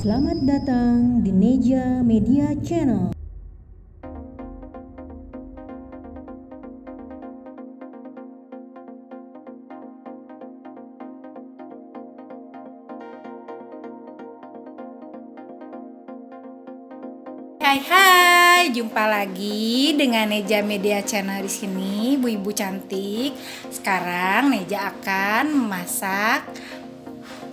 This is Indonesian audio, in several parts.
Selamat datang di Neja Media Channel. Hai, jumpa lagi dengan Neja Media Channel di sini, ibu-ibu cantik. Sekarang Neja akan memasak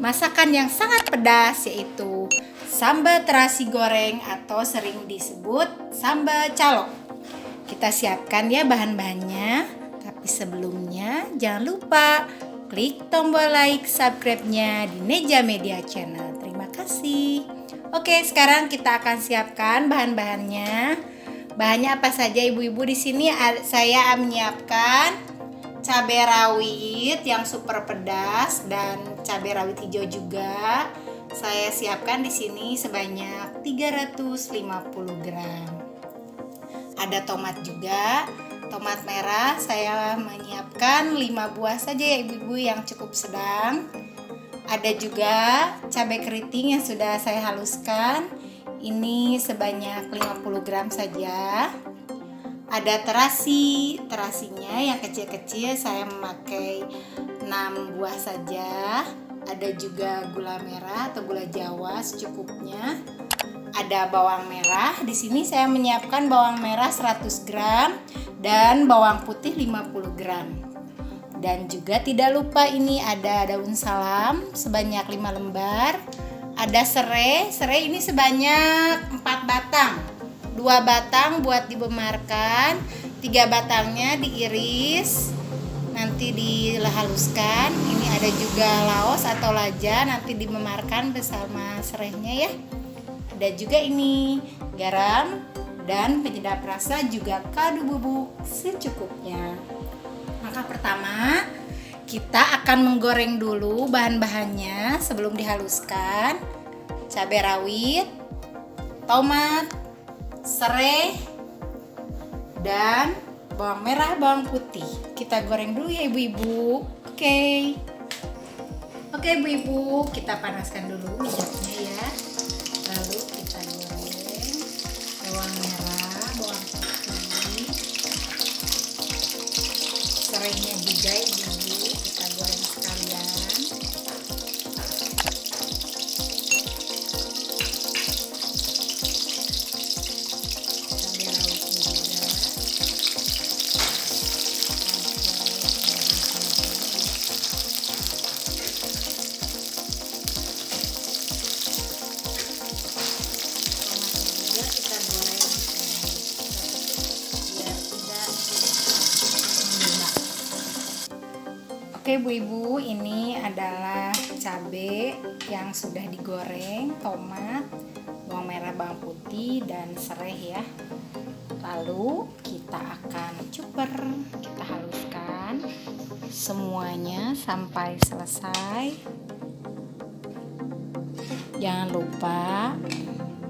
masakan yang sangat pedas, yaitu sambal terasi goreng atau sering disebut sambal calok. Kita siapkan ya bahan-bahannya, tapi sebelumnya jangan lupa klik tombol like, subscribe-nya di Neja Media Channel. Terima kasih. Oke, sekarang kita akan siapkan bahan-bahannya. Bahannya apa saja ibu-ibu? Di sini saya menyiapkan cabai rawit yang super pedas dan cabai rawit hijau juga. Saya siapkan di sini sebanyak 350 gram. Ada tomat juga. Tomat merah saya menyiapkan 5 buah saja ya ibu-ibu yang cukup sedang. Ada juga cabai keriting yang sudah saya haluskan. Ini sebanyak 50 gram saja. Ada terasinya yang kecil-kecil saya memakai 6 buah saja. Ada juga gula merah atau gula Jawa secukupnya. Ada bawang merah. Di sini saya menyiapkan bawang merah 100 gram dan bawang putih 50 gram. Dan juga tidak lupa ini ada daun salam sebanyak 5 lembar. Ada serai ini sebanyak 4 batang. 2 batang buat dibemarkan, 3 batangnya diiris, nanti dihaluskan. Ini ada juga laos atau laja, nanti dimemarkan bersama serainya ya. Ada juga ini garam dan penyedap rasa, juga kaldu bubuk secukupnya. Maka pertama kita akan menggoreng dulu bahan-bahannya sebelum dihaluskan. Cabai rawit, tomat, serai, dan bawang merah, bawang putih. Kita goreng dulu ya ibu-ibu. Oke ibu-ibu, kita panaskan dulu minyaknya ya. Lalu kita goreng bawang merah, bawang putih, serainya juga ibu-ibu, kita goreng sekalian. Cabai rawitnya juga. Tomatnya juga kita goreng biar tidak membludak. Oke ibu-ibu, ini adalah cabai yang sudah digoreng, tomat, bawang merah, bawang putih, dan serai ya. Lalu kita akan cuper, kita haluskan semuanya sampai selesai. Jangan lupa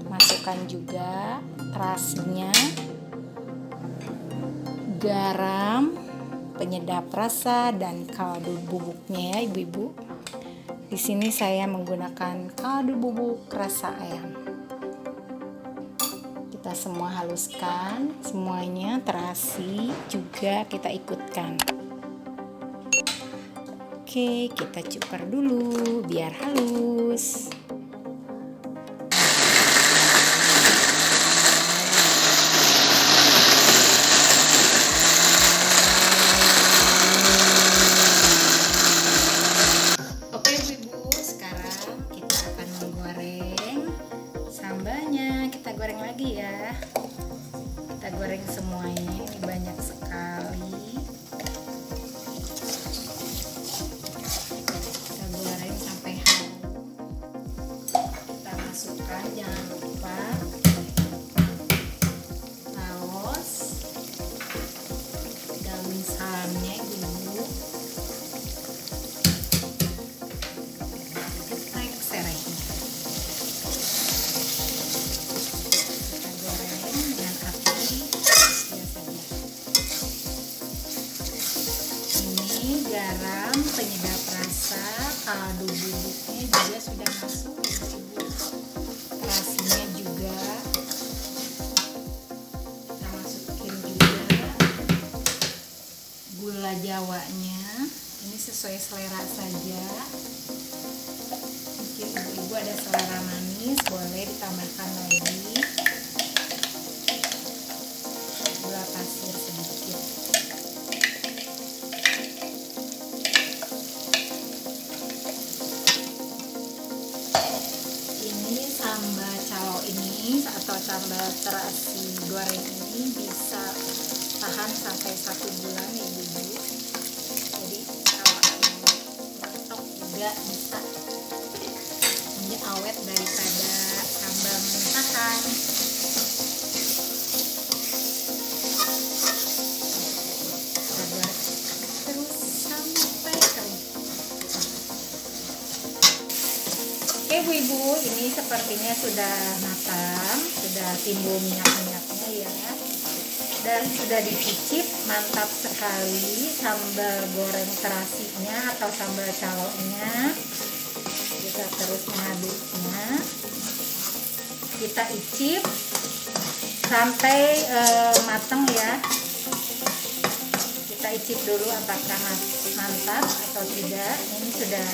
masukkan juga terasinya, garam, penyedap rasa, dan kaldu bubuknya ya ibu-ibu. Di sini saya menggunakan kaldu bubuk rasa ayam. Kita semua haluskan, semuanya terasi juga kita ikutkan. Oke, kita cuper dulu biar halus. Oke ibu-ibu, sekarang kita akan menggoreng sambalnya. Kita goreng lagi ya. Kita goreng semuanya, ini banyak sekali. Kita goreng sampai halus. Kita masukkan, jangan lupa laos, daun salamnya ibu-ibu, geprek serainya. Kita goreng dengan api biasa saja. Ini garam, penyedap rasa, kaldu bubuknya juga sudah masuk ibu-ibu. jawanya. Ini sesuai selera saja. Mungkin ibu-ibu ada selera manis, boleh ditambahkan lagi gula pasir sedikit. Ini sambal calo ini atau sambal terasi goreng ini bisa tahan sampai 1 bulan ya ibu. Jadi kalau mentok juga bisa. Ini awet daripada sambal mentahan. Terus sampai kering. Oke ibu-ibu, ini sepertinya sudah matang, sudah timbul minyak-minyaknya ya. Dan sudah dicicip, mantap sekali sambal goreng terasinya atau sambal calonya. Kita terus mengaduknya, kita icip sampai matang ya. Kita icip dulu apakah mantap atau tidak. Ini sudah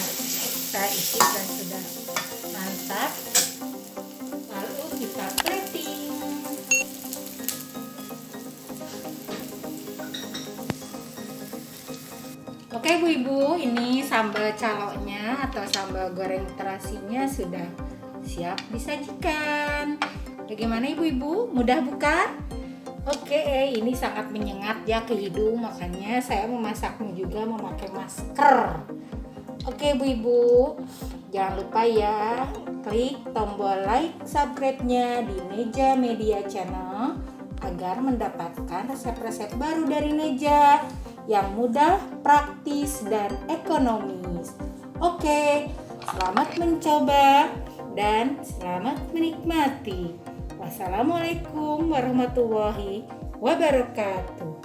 saya icip dan sudah mantap. Lalu kita plating. Oke ibu-ibu, ini sambal calonya atau sambal goreng terasinya sudah siap disajikan. Bagaimana ibu-ibu? Mudah bukan? Oke, ini sangat menyengat ya ke hidung, makanya saya memasaknya juga memakai masker. Oke ibu-ibu, jangan lupa ya klik tombol like, subscribe-nya di Neja Media Channel agar mendapatkan resep-resep baru dari Neja yang mudah, praktis, dan ekonomis. Oke, selamat mencoba dan selamat menikmati. Wassalamualaikum warahmatullahi wabarakatuh.